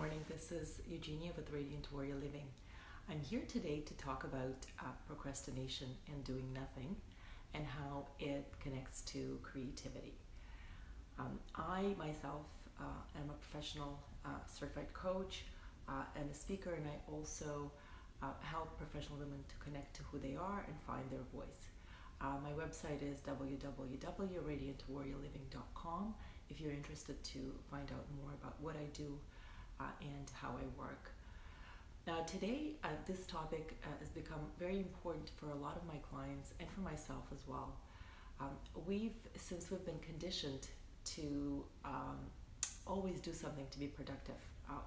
morning. This is Eugenia with Radiant Warrior Living. I'm here today to talk about procrastination and doing nothing and how it connects to creativity. I myself am a professional certified coach and a speaker, and I also help professional women to connect to who they are and find their voice. My website is www.radiantwarriorliving.com if you're interested to find out more about what I do and how I work. Now today, this topic has become very important for a lot of my clients and for myself as well. Since we've been conditioned to always do something to be productive.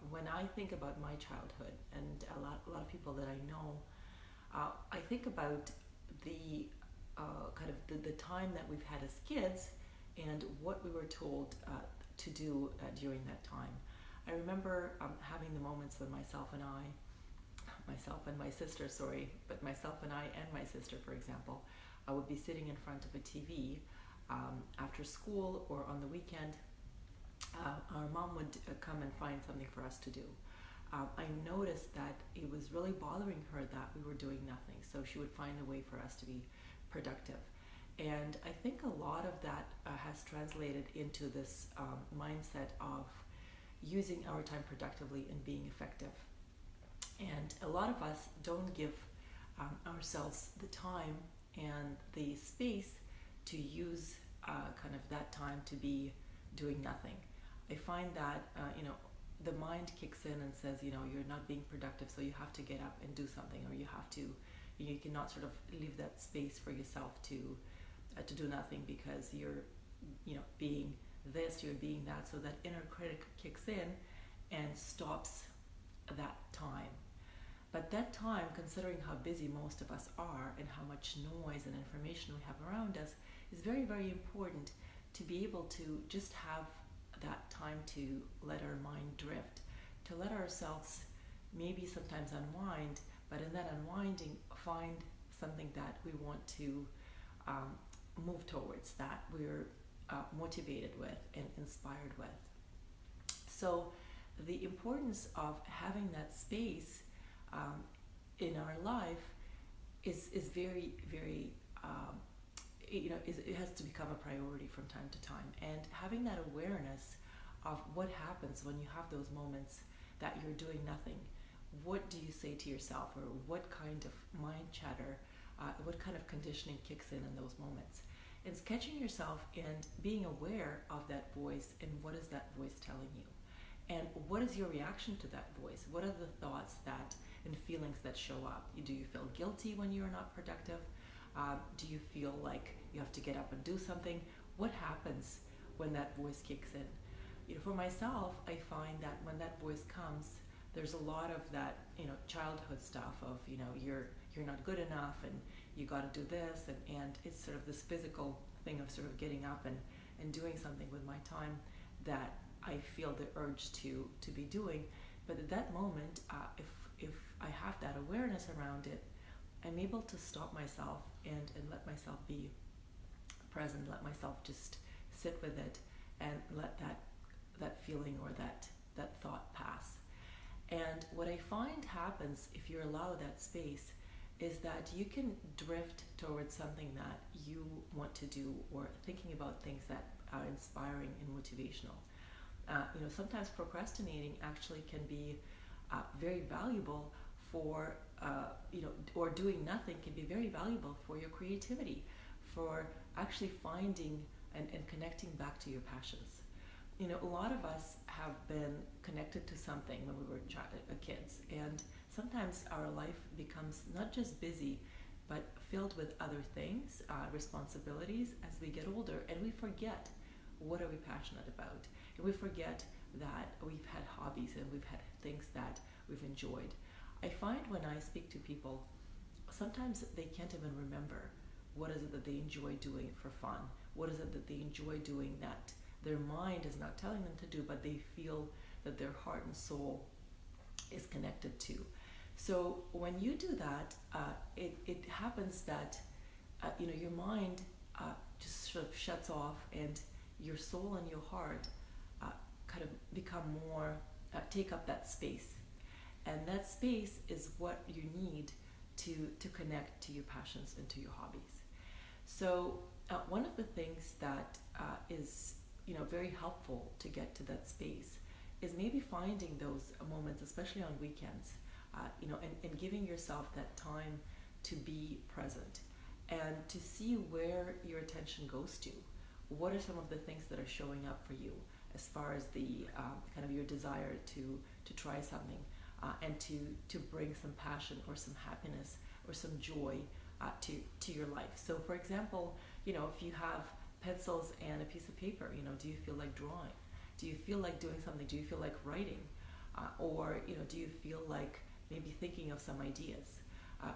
When I think about my childhood and a lot of people that I know, I think about the the time that we've had as kids and what we were told to do during that time. I remember having the moments when myself and my sister, and my sister, for example, I would be sitting in front of a TV after school or on the weekend. Our mom would come and find something for us to do. I noticed that it was really bothering her that we were doing nothing, so she would find a way for us to be productive. And I think a lot of that has translated into this mindset of using our time productively and being effective. And a lot of us don't give ourselves the time and the space to use that time to be doing nothing. I find that the mind kicks in and says, you're not being productive, so you have to get up and do something, or you cannot sort of leave that space for yourself to do nothing because you're being this, you're being that. So that inner critic kicks in and stops that time. But that time, considering how busy most of us are and how much noise and information we have around us, is very, very important to be able to just have that time to let our mind drift, to let ourselves maybe sometimes unwind, but in that unwinding, find something that we want to move towards, that we're motivated with and inspired with. So the importance of having that space in our life is very, very, it has to become a priority from time to time. And having that awareness of what happens when you have those moments that you're doing nothing. What do you say to yourself, or what kind of mind chatter, what kind of conditioning kicks in those moments? It's catching yourself and being aware of that voice, and what is that voice telling you? And what is your reaction to that voice? What are the thoughts and feelings that show up? Do you feel guilty when you're not productive? Do you feel like you have to get up and do something? What happens when that voice kicks in? For myself, I find that when that voice comes, there's a lot of that, childhood stuff of, you're not good enough and you got to do this. And it's sort of this physical thing of sort of getting up and doing something with my time that I feel the urge to be doing. But at that moment, if I have that awareness around it, I'm able to stop myself and let myself be present, let myself just sit with it and let that feeling or that thought pass. And what I find happens if you allow that space is that you can drift towards something that you want to do, or thinking about things that are inspiring and motivational. Sometimes procrastinating actually can be very valuable for, or doing nothing can be very valuable for your creativity, for actually finding and connecting back to your passions. A lot of us have been connected to something when we were kids, and sometimes our life becomes not just busy, but filled with other things, responsibilities as we get older, and we forget what are we passionate about. And we forget that we've had hobbies and we've had things that we've enjoyed. I find when I speak to people, sometimes they can't even remember what is it that they enjoy doing for fun, what is it that they enjoy doing that their mind is not telling them to do, but they feel that their heart and soul is connected to. So when you do that, it happens that your mind just sort of shuts off, and your soul and your heart kind of become more take up that space. And that space is what you need to connect to your passions and to your hobbies. So one of the things that is very helpful to get to that space is maybe finding those moments, especially on weekends, and giving yourself that time to be present and to see where your attention goes to. What are some of the things that are showing up for you as far as the kind of your desire to try something and to bring some passion or some happiness or some joy to your life. So for example, if you have pencils and a piece of paper, do you feel like drawing? Do you feel like doing something? Do you feel like writing? Or do you feel like maybe thinking of some ideas?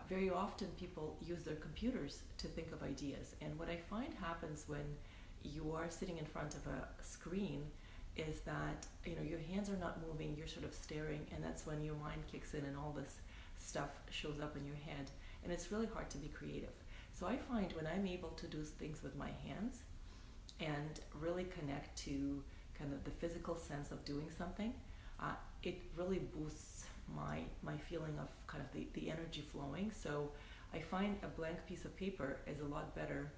Very often people use their computers to think of ideas, and what I find happens when you are sitting in front of a screen is that your hands are not moving, you're sort of staring, and that's when your mind kicks in and all this stuff shows up in your head, and it's really hard to be creative. So I find when I'm able to do things with my hands and really connect to kind of the physical sense of doing something, it really boosts my feeling of kind of the energy flowing. So I find a blank piece of paper is a lot better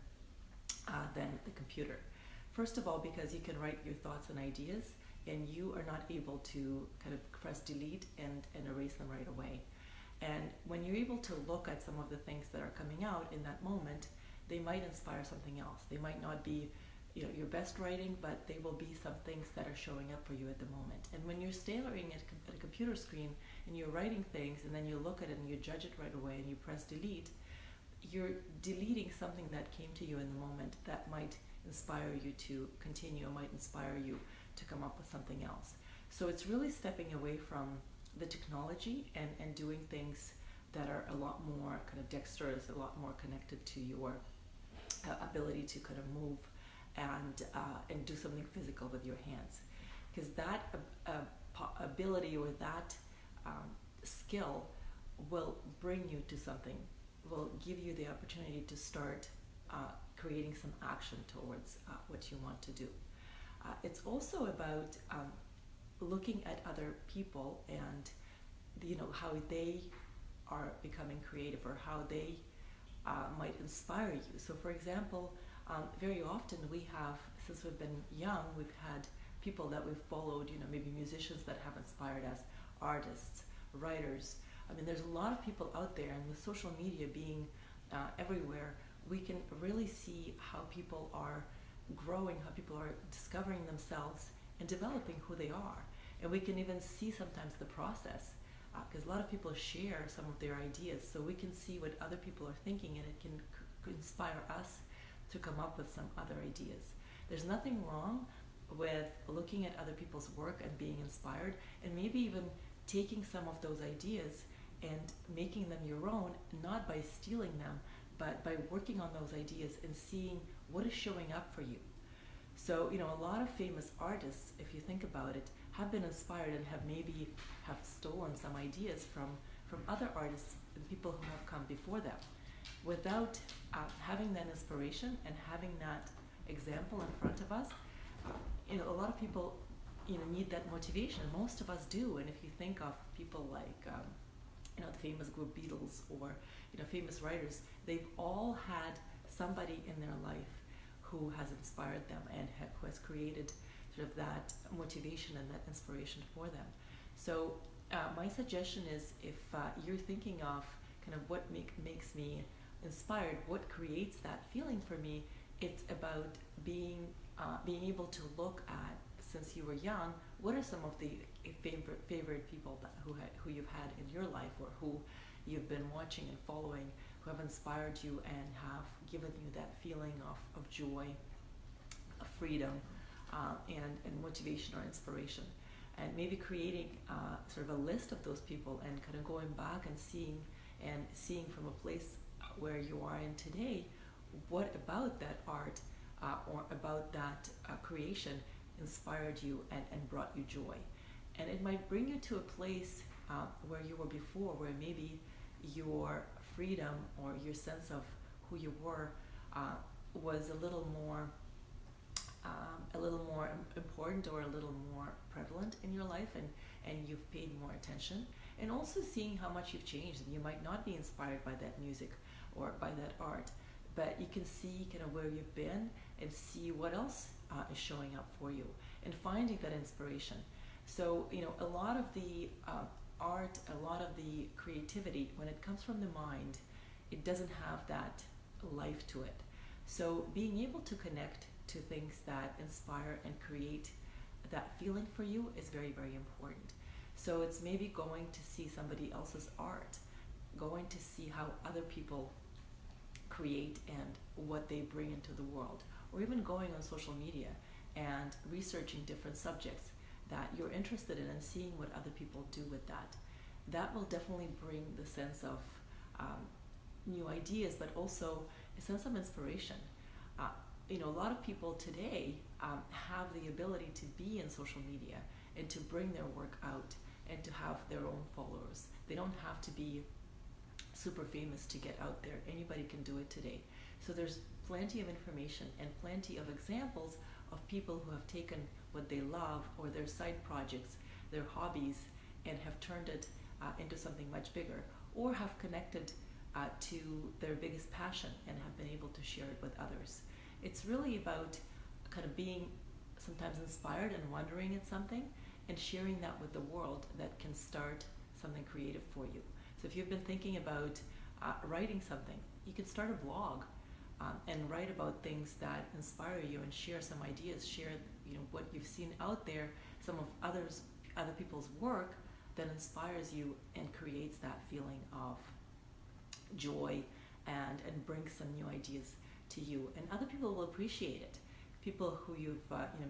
than the computer. First of all, because you can write your thoughts and ideas, and you are not able to kind of press delete and erase them right away. And when you're able to look at some of the things that are coming out in that moment, they might inspire something else. They might not be your best writing, but they will be some things that are showing up for you at the moment. And when you're staring at a computer screen and you're writing things and then you look at it and you judge it right away and you press delete, you're deleting something that came to you in the moment that might inspire you to continue, might inspire you to come up with something else. So it's really stepping away from the technology and doing things that are a lot more kind of dexterous, a lot more connected to your ability to kind of move and do something physical with your hands. Because that ability or that skill will bring you to something, will give you the opportunity to start creating some action towards what you want to do. It's also about looking at other people and how they are becoming creative or how they might inspire you. So for example, very often we have, since we've been young, we've had people that we've followed, maybe musicians that have inspired us, artists, writers. I mean, there's a lot of people out there, and with social media being everywhere, we can really see how people are growing, how people are discovering themselves and developing who they are. And we can even see sometimes the process, because a lot of people share some of their ideas, so we can see what other people are thinking, and it can inspire us to come up with some other ideas. There's nothing wrong with looking at other people's work and being inspired, and maybe even taking some of those ideas and making them your own, not by stealing them, but by working on those ideas and seeing what is showing up for you. So, a lot of famous artists, if you think about it, have been inspired and have stolen some ideas from other artists and people who have come before them. Without having that inspiration and having that example in front of us, a lot of people, need that motivation. Most of us do. And if you think of people like, the famous group Beatles or, famous writers, they've all had somebody in their life who has inspired them and who has created sort of that motivation and that inspiration for them. So my suggestion is, if you're thinking of kind of what makes me inspired, what creates that feeling for me, it's about being able to look at, since you were young, what are some of the favorite people who you've had in your life, or who you've been watching and following, who have inspired you and have given you that feeling of joy, of freedom, and motivation or inspiration. And maybe creating sort of a list of those people and kind of going back and seeing from a place where you are in today, what about that art or about that creation inspired you and brought you joy. And it might bring you to a place where you were before, where maybe your freedom or your sense of who you were was a little more a little more important or a little more prevalent in your life, and you've paid more attention, and also seeing how much you've changed. And you might not be inspired by that music or by that art, but you can see kind of where you've been and see what else is showing up for you and finding that inspiration. So, a lot of the art, a lot of the creativity, when it comes from the mind, it doesn't have that life to it. So being able to connect to things that inspire and create that feeling for you is very, very important. So it's maybe going to see somebody else's art, going to see how other people create and what they bring into the world, or even going on social media and researching different subjects that you're interested in and seeing what other people do with that. That will definitely bring the sense of new ideas, but also a sense of inspiration. A lot of people today have the ability to be in social media and to bring their work out and to have their own followers. They don't have to be super famous to get out there. Anybody can do it today. So there's plenty of information and plenty of examples of people who have taken what they love or their side projects, their hobbies, and have turned it into something much bigger, or have connected to their biggest passion and have been able to share it with others. It's really about kind of being sometimes inspired and wondering at something and sharing that with the world that can start something creative for you. So if you've been thinking about writing something, you can start a blog and write about things that inspire you and share some ideas, share what you've seen out there, some of other people's work that inspires you and creates that feeling of joy and brings some new ideas to you, and other people will appreciate it. People who you've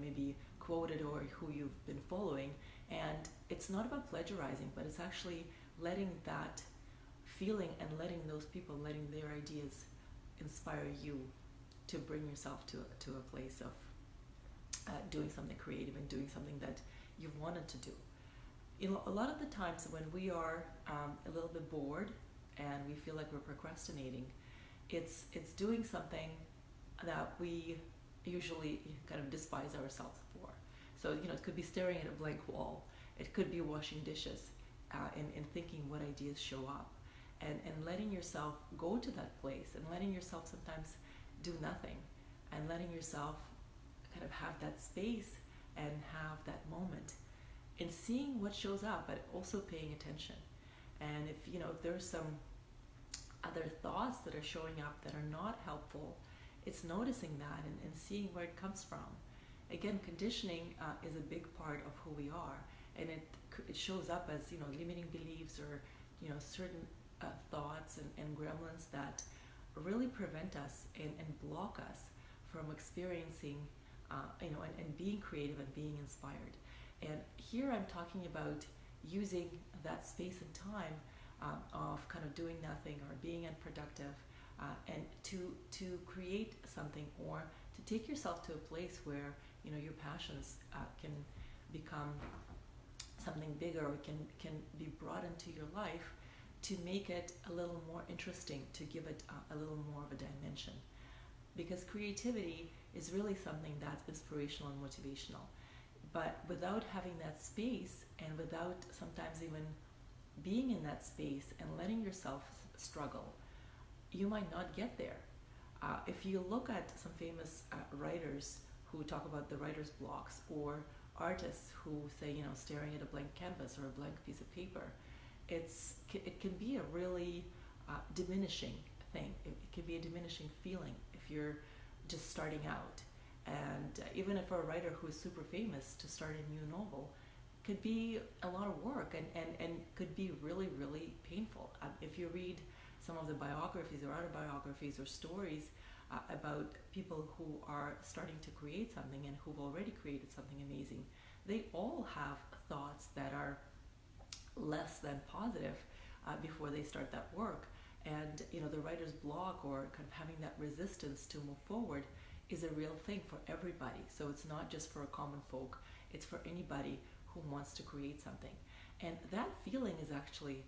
maybe quoted or who you've been following, and it's not about plagiarizing, but it's actually letting that feeling and letting those people, letting their ideas inspire you to bring yourself to a place of doing something creative and doing something that you've wanted to do. A lot of the times when we are a little bit bored and we feel like we're procrastinating, it's doing something that we usually kind of despise ourselves for. So it could be staring at a blank wall. It could be washing dishes and thinking what ideas show up, and letting yourself go to that place and letting yourself sometimes do nothing and letting yourself kind of have that space and have that moment and seeing what shows up, but also paying attention. And if there's some other thoughts that are showing up that are not helpful, it's noticing that and seeing where it comes from. Again, conditioning is a big part of who we are, and it shows up as limiting beliefs or certain thoughts and gremlins that really prevent us and block us from experiencing and being creative and being inspired. And here I'm talking about using that space and time of kind of doing nothing or being unproductive and to create something, or to take yourself to a place where your passions can become something bigger, or can be brought into your life, to make it a little more interesting, to give it a little more of a dimension. Because creativity is really something that's inspirational and motivational. But without having that space, and without sometimes even being in that space and letting yourself struggle, you might not get there. If you look at some famous writers who talk about the writer's blocks, or artists who say, staring at a blank canvas or a blank piece of paper, it can be a really diminishing thing. It can be a diminishing feeling if you're just starting out. And even if a writer who is super famous, to start a new novel could be a lot of work and could be really, really painful. If you read some of the biographies or autobiographies or stories about people who are starting to create something and who've already created something amazing, they all have thoughts that are less than positive before they start that work. And the writer's block, or kind of having that resistance to move forward, is a real thing for everybody. So it's not just for a common folk, it's for anybody who wants to create something. And that feeling is actually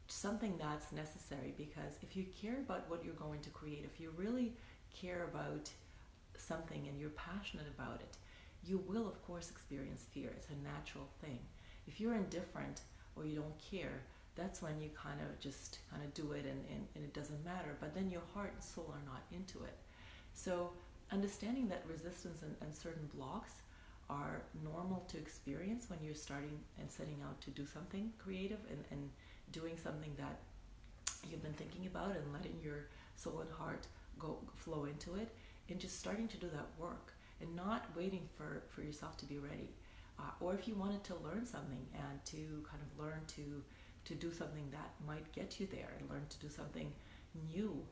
something that's necessary, because if you care about what you're going to create, if you really care about something and you're passionate about it, you will of course experience fear. It's a natural thing. If you're indifferent or you don't care, that's when you kind of just kind of do it, and it doesn't matter. But then your heart and soul are not into it. So understanding that resistance and certain blocks are normal to experience when you're starting and setting out to do something creative, and doing something that you've been thinking about, and letting your soul and heart go flow into it, and just starting to do that work, and not waiting for yourself to be ready. Or if you wanted to learn something and to kind of learn to do something that might get you there, and learn to do something new,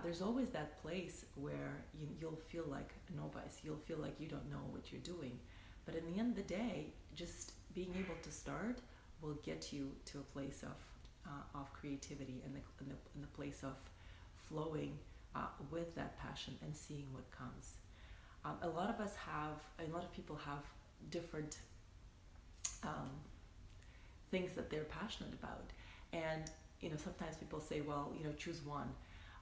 there's always that place where you'll feel like a novice. You'll feel like you don't know what you're doing. But in the end of the day, just being able to start will get you to a place of creativity, and the place of flowing with that passion and seeing what comes. A lot of people have different things that they're passionate about, and sometimes people say, well, choose one.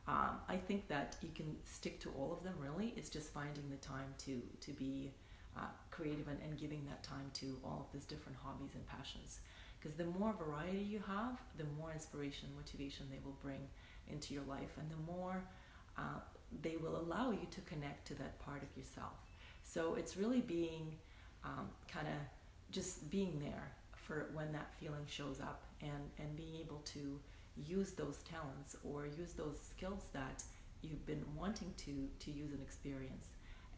I think that you can stick to all of them. Really, it's just finding the time to be creative, and giving that time to all of these different hobbies and passions. Because the more variety you have, the more inspiration, motivation they will bring into your life, and the more they will allow you to connect to that part of yourself. So it's really being kind of just being there for when that feeling shows up, and being able to use those talents or use those skills that you've been wanting to use and experience,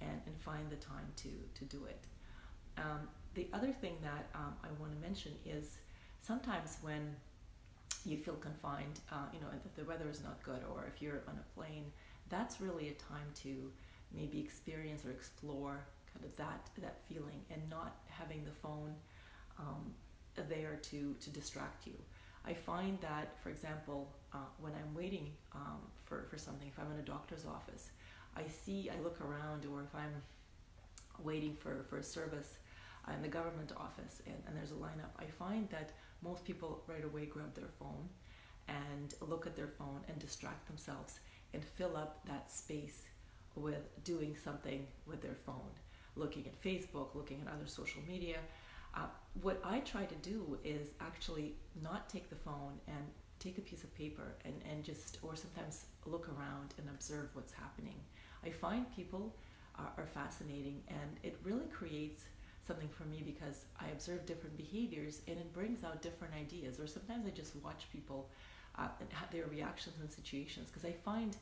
and find the time to do it. The other thing that I want to mention is sometimes when you feel confined, if the weather is not good, or if you're on a plane, that's really a time to maybe experience or explore kind of that feeling, and not having the phone there to distract you. I find that, for example, when I'm waiting for something, if I'm in a doctor's office, I look around, or if I'm waiting for a service in the government office, and there's a lineup, I find that most people right away grab their phone and look at their phone and distract themselves, and fill up that space with doing something with their phone, looking at Facebook, looking at other social media. What I try to do is actually not take the phone, and take a piece of paper, and just, or sometimes look around and observe what's happening. I find people are fascinating, and it really creates something for me, because I observe different behaviors, and it brings out different ideas. Or sometimes I just watch people and their reactions in situations, because I find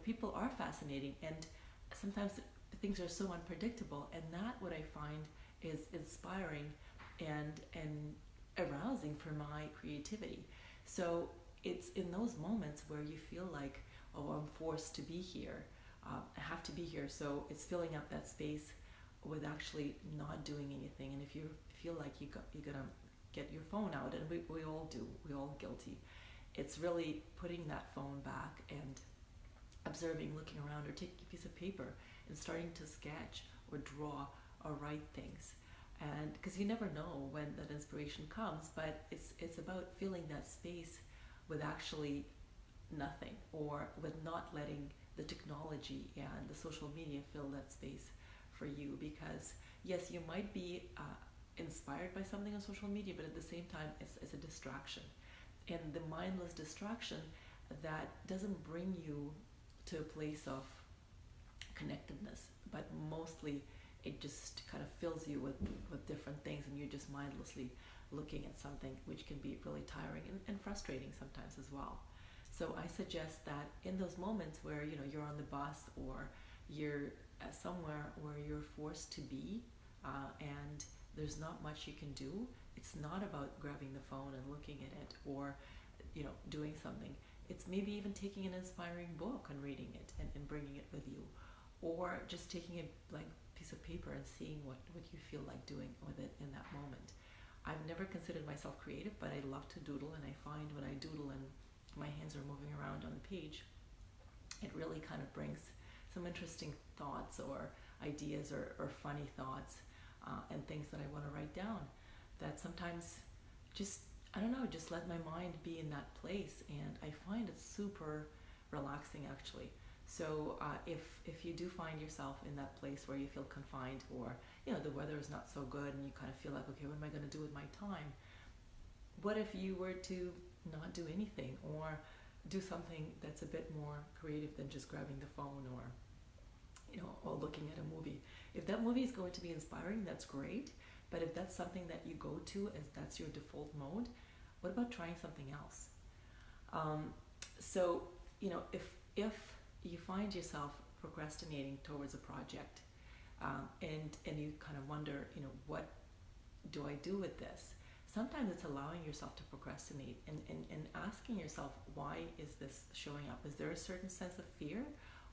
people are fascinating, and sometimes things are so unpredictable, and that, what I find, is inspiring and arousing for my creativity. So it's in those moments where you feel like, oh, I'm forced to be here, I have to be here. So it's filling up that space with actually not doing anything. And if you feel like you're gonna get your phone out, and we all do, we're all guilty, it's really putting that phone back and observing, looking around, or taking a piece of paper and starting to sketch or draw or write things. And because you never know when that inspiration comes, but it's about filling that space with actually nothing, or with not letting the technology and the social media fill that space for you. Because yes, you might be inspired by something on social media, but at the same time, it's a distraction, and the mindless distraction that doesn't bring you to a place of connectedness, but mostly it just kind of fills you with different things, and you're just mindlessly looking at something, which can be really tiring and frustrating sometimes as well. So I suggest that in those moments where you're on the bus, or you're somewhere where you're forced to be, and there's not much you can do, it's not about grabbing the phone and looking at it, or doing something. It's maybe even taking an inspiring book and reading it, and bringing it with you, or just taking a blank piece of paper and seeing what you feel like doing with it in that moment. I've never considered myself creative, but I love to doodle, and I find when I doodle and my hands are moving around on the page, it really kind of brings some interesting thoughts, or ideas, or funny thoughts, and things that I want to write down, that sometimes just, I don't know, just let my mind be in that place, and I find it super relaxing, actually. So if you do find yourself in that place where you feel confined, or the weather is not so good and you kind of feel like, okay, what am I going to do with my time? What if you were to not do anything, or do something that's a bit more creative than just grabbing the phone, or looking at a movie? If that movie is going to be inspiring, that's great. But if that's something that you go to as that's your default mode, what about trying something else? So, if you find yourself procrastinating towards a project, and you kind of wonder, what do I do with this? Sometimes it's allowing yourself to procrastinate, and asking yourself, why is this showing up? Is there a certain sense of fear,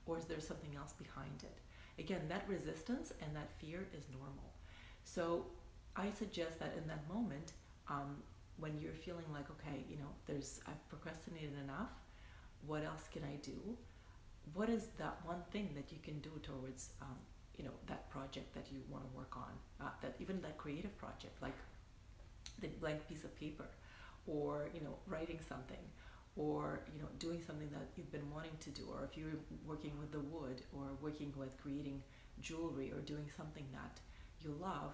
or is there something else behind it? Again, that resistance and that fear is normal. So I suggest that in that moment, when you're feeling like, okay, I've procrastinated enough, what else can I do? What is that one thing that you can do towards, that project that you want to work on? Even that creative project, like the blank piece of paper, or writing something, or doing something that you've been wanting to do, or if you're working with the wood, or working with creating jewelry, or doing something that you love.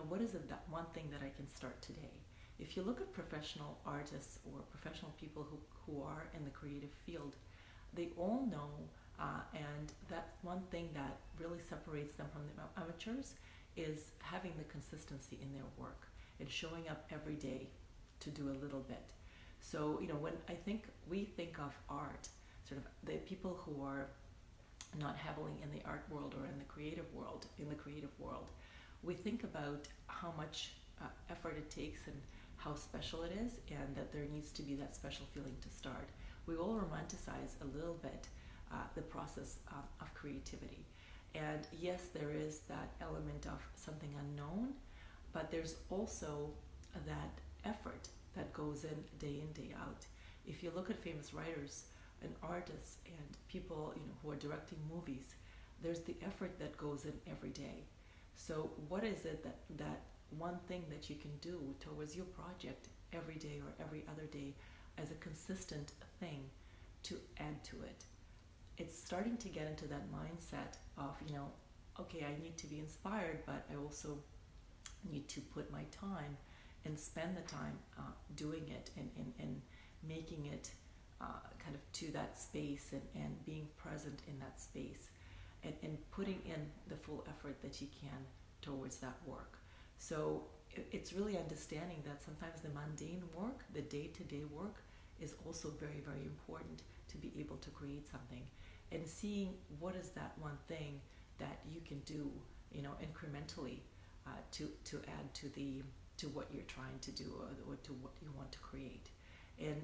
What is it, that one thing that I can start today? If you look at professional artists or professional people who are in the creative field, they all know, and that one thing that really separates them from the amateurs is having the consistency in their work and showing up every day to do a little bit. So, when we think of art, sort of the people who are not heavily in the art world or in the creative world, we think about how much effort it takes and how special it is, and that there needs to be that special feeling to start. We all romanticize a little bit the process of creativity. And yes, there is that element of something unknown, but there's also that effort that goes in, day out. If you look at famous writers and artists and people who are directing movies, there's the effort that goes in every day. So what is it that one thing that you can do towards your project every day or every other day as a consistent thing to add to it? It's starting to get into that mindset of, okay, I need to be inspired, but I also need to put my time and spend the time doing it, and making it kind of to that space, and being present in that space, and putting in the full effort that you can towards that work. So it's really understanding that sometimes the mundane work, the day-to-day work, is also very, very important to be able to create something, and seeing what is that one thing that you can do, incrementally, to add to what you're trying to do, or to what you want to create. And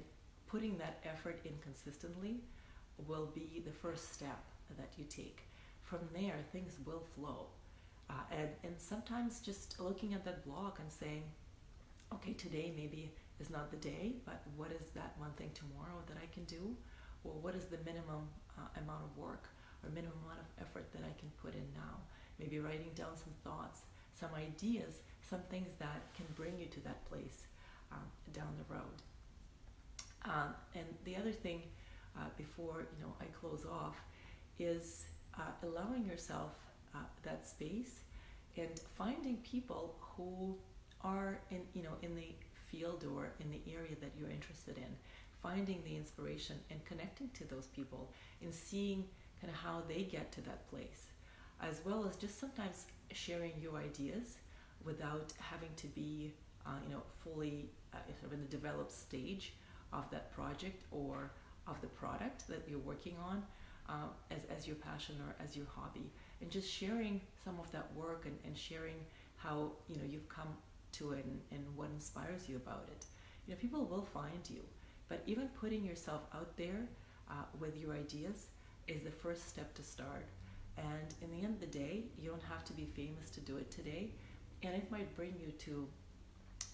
putting that effort in consistently will be the first step that you take. From there, things will flow. And sometimes just looking at that block and saying, okay, today maybe is not the day, but what is that one thing tomorrow that I can do? Or what is the minimum amount of work or minimum amount of effort that I can put in now? Maybe writing down some thoughts, some ideas, some things that can bring you to that place down the road. And the other thing, before I close off, is allowing yourself that space, and finding people who are in the field or in the area that you're interested in, finding the inspiration and connecting to those people, and seeing kind of how they get to that place, as well as just sometimes sharing your ideas without having to be fully sort of in the developed stage of that project or of the product that you're working on, as your passion or as your hobby, and just sharing some of that work, and sharing how you've come to it, and what inspires you about it. People will find you, but even putting yourself out there with your ideas is the first step to start. And in the end of the day, you don't have to be famous to do it today, and it might bring you to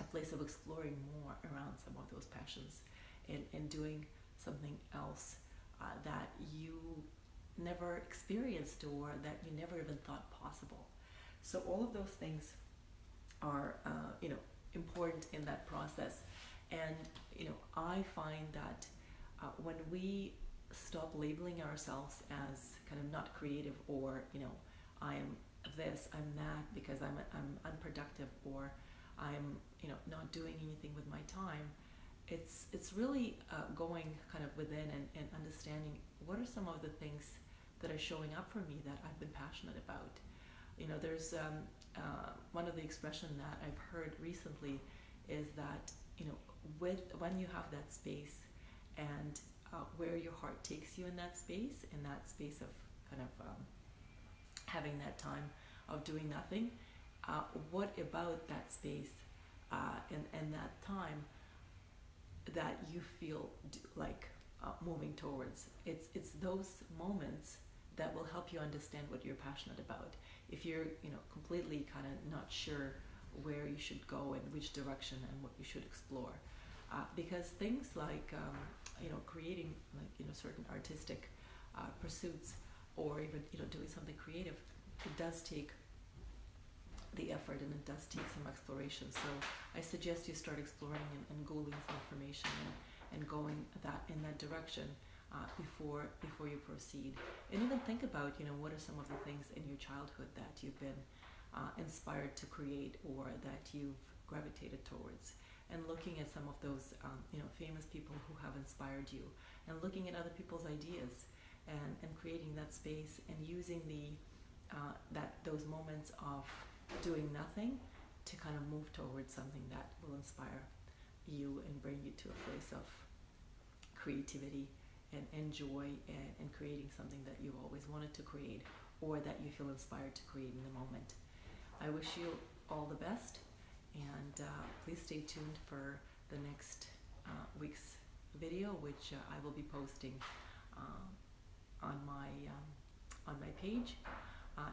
a place of exploring more around some of those passions, and doing something else that you never experienced, or that you never even thought possible. So all of those things are important in that process. And I find that when we stop labeling ourselves as kind of not creative, or I am this, I'm that, because I'm unproductive, or I'm not doing anything with my time. It's really going kind of within, and understanding what are some of the things that are showing up for me that I've been passionate about. There's one of the expression that I've heard recently is that when you have that space, and where your heart takes you in that space of kind of having that time of doing nothing, what about that space and that time that you feel like moving towards? It's those moments that will help you understand what you're passionate about. If you're completely kind of not sure where you should go and which direction and what you should explore, because things like creating certain artistic pursuits, or even doing something creative, it does take the effort, and it does take some exploration. So I suggest you start exploring and googling some information, and going in that direction before you proceed. And even think about what are some of the things in your childhood that you've been inspired to create, or that you've gravitated towards, and looking at some of those famous people who have inspired you, and looking at other people's ideas, and creating that space, and using those moments of doing nothing to kind of move towards something that will inspire you and bring you to a place of creativity and joy, and creating something that you've always wanted to create, or that you feel inspired to create in the moment. I wish you all the best, and please stay tuned for the next week's video, which I will be posting on my page.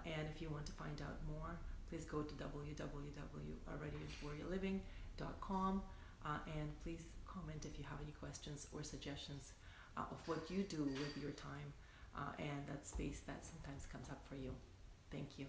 And if you want to find out more, please go to www.readyforyourliving.com, and please comment if you have any questions or suggestions of what you do with your time and that space that sometimes comes up for you. Thank you.